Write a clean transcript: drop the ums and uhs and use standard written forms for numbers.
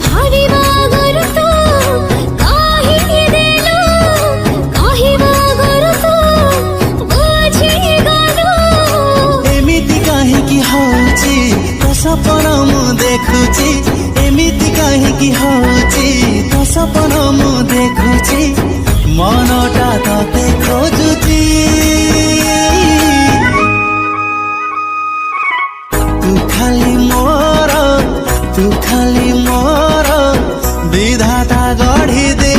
भाविबा गरतो काहे देलो काहिबा गरतो बुझी गलो एमिति काहेकि हौची तो सपना मु देखुची एमिति काहेकि हौची तो सपना मु देखुची मनटा तते खोजुची तू खाली मोर विधाता गढ़ी दे